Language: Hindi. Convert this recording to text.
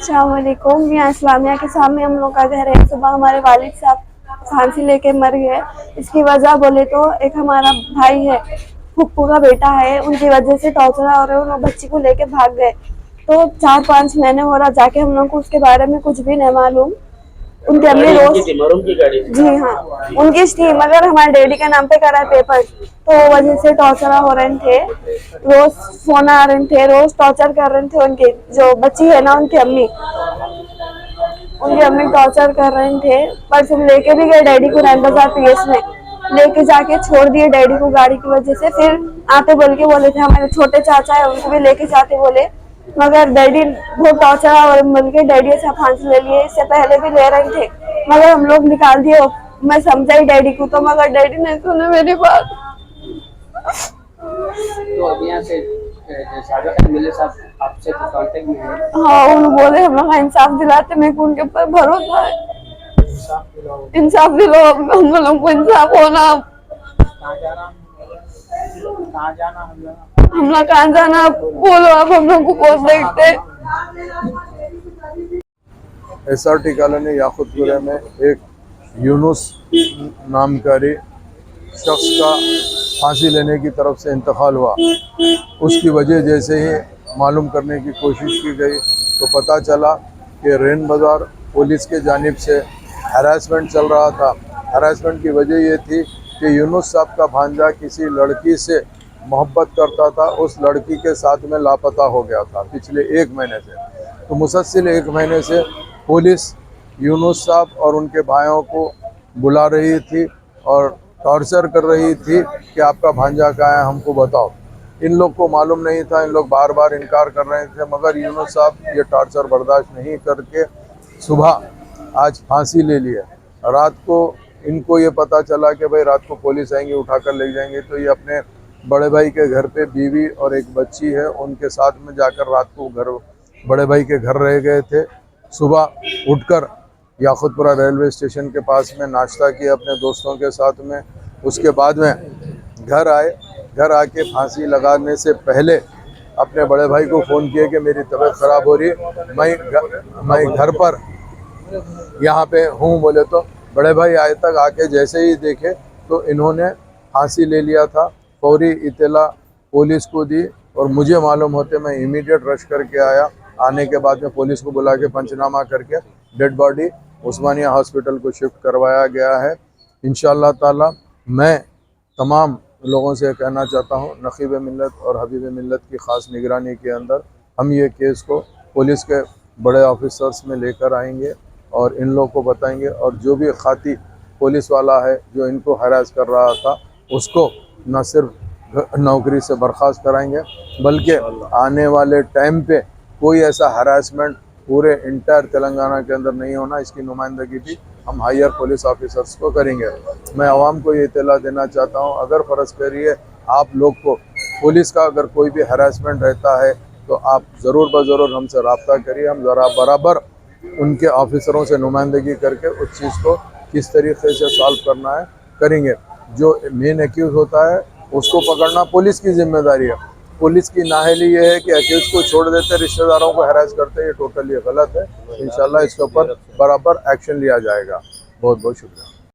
अस्सलामुअलैकुम। यहाँ इस्लामिया के सामने हम लोग का घर है। सुबह हमारे वालिद साहब फांसी लेके मर गए। इसकी वजह बोले तो एक हमारा भाई है, फुप्पू का बेटा है, उनकी वजह से टॉर्चर हो रहे, उन्होंने बच्ची को लेके भाग गए। तो 4-5 महीने हो रहा जाके, हम लोग को उसके बारे में कुछ भी नहीं मालूम। उनके अम्मी रोज जी हाँ उनकी थी, मगर हमारे डैडी के नाम पे करा है पेपर, तो वजह से टॉर्चर हो रहे थे। रोज फोन आ रहे थे, रोज टॉर्चर कर रहे थे। उनके जो बच्ची है ना, उनकी अम्मी टॉर्चर कर रहे थे। पर फिर लेके भी गए डैडी को रैन बाजार पीएस में, लेके जाके छोड़ दिए डैडी को गाड़ी की वजह से। फिर आते बोल के बोले थे हमारे छोटे चाचा है, उनको भी लेके जाते बोले, मगर डैडी बहुत टॉर्चर और मिल के डैडी से फांसी ले लिए। इससे पहले भी ले रहे थे, मगर हम लोग निकाल दिए। मैं समझाई डैडी को, तो मगर डैडी ने सुने मेरी बात। तो अब यहाँ से मिले साहब आपसे तो कांटेक्ट में है? हाँ, उन्होंने बोले हम लोग इंसाफ दिलाते, मेरे को उनके ऊपर भरोसा है। इंसाफ दिलाओ, हम लोग को इंसाफ होना। हम लोग कहाँ जाना बोलो, आप हम लोग को बहुत देखते। SRT कॉलोनी याकूतपुरा में एक यूनुस नामकारी शख्स का फांसी लेने की तरफ से इंतकाल हुआ। उसकी वजह जैसे ही मालूम करने की कोशिश की गई तो पता चला कि रैन बाजार पुलिस के जानिब से हरासमेंट चल रहा था। हरासमेंट की वजह ये थी कि यूनुस साहब का भांजा किसी लड़की से मोहब्बत करता था, उस लड़की के साथ में लापता हो गया था पिछले 1 महीने से। तो मुसलसिल 1 महीने से पुलिस यूनुस साहब और उनके भाइयों को बुला रही थी और टॉर्चर कर रही थी कि आपका भांजा कहाँ है, हमको बताओ। इन लोग को मालूम नहीं था, इन लोग बार बार इनकार कर रहे थे, मगर यूनुस साहब ये टॉर्चर बर्दाश्त नहीं करके सुबह आज फांसी ले लिए। रात को इनको ये पता चला कि भाई रात को पुलिस आएंगे, उठा कर ले जाएंगे, तो ये अपने बड़े भाई के घर पे बीवी और एक बच्ची है उनके साथ में जाकर रात को बड़े भाई के घर रह गए थे। सुबह उठकर याकूतपुरा रेलवे स्टेशन के पास में नाश्ता किया अपने दोस्तों के साथ में। उसके बाद में घर आए। घर आके फांसी लगाने से पहले अपने बड़े भाई को फ़ोन किया कि मेरी तबीयत ख़राब हो रही है, मैं घर पर यहाँ पे हूँ। बोले तो बड़े भाई आए तक आके जैसे ही देखे तो इन्होंने फांसी ले लिया था। फौरी इत्तला पुलिस को दी और मुझे मालूम होते मैं इमीडिएट रश करके आया। आने के बाद में पुलिस को बुला के पंचनामा करके डेड बॉडी उस्मानिया हॉस्पिटल को शिफ्ट करवाया गया है। इंशाअल्लाह ताला मैं तमाम लोगों से कहना चाहता हूँ, नक़ीब मिल्लत और हबीब मिल्लत की ख़ास निगरानी के अंदर हम ये केस को पुलिस के बड़े ऑफिसर्स में लेकर आएंगे और इन लोगों को बताएंगे, और जो भी खाती पुलिस वाला है जो इनको हरास कर रहा था उसको न सिर्फ नौकरी से बर्खास्त कराएंगे, बल्कि आने वाले टाइम पे कोई ऐसा हरासमेंट पूरे इंटायर तेलंगाना के अंदर नहीं होना, इसकी नुमाइंदगी भी हम हायर पुलिस ऑफिसर्स को करेंगे। मैं आवाम को ये इत्तला देना चाहता हूँ, अगर फ़र्ज़ करिए आप लोग को पुलिस का अगर कोई भी हरासमेंट रहता है तो आप ज़रूर ज़रूर हमसे रब्ता करिए। हम ज़रा बराबर उनके ऑफिसरों से नुमाइंदगी करके उस चीज़ को किस तरीके से सॉल्व करना है करेंगे। जो मेन एक्यूज़ होता है उसको पकड़ना पुलिस की जिम्मेदारी है। पुलिस की नाअहली ये है कि एक्यूज़ को छोड़ देते, रिश्तेदारों को हरास करते, ये टोटली गलत है। इंशाल्लाह इसके ऊपर बराबर एक्शन लिया जाएगा। बहुत बहुत शुक्रिया।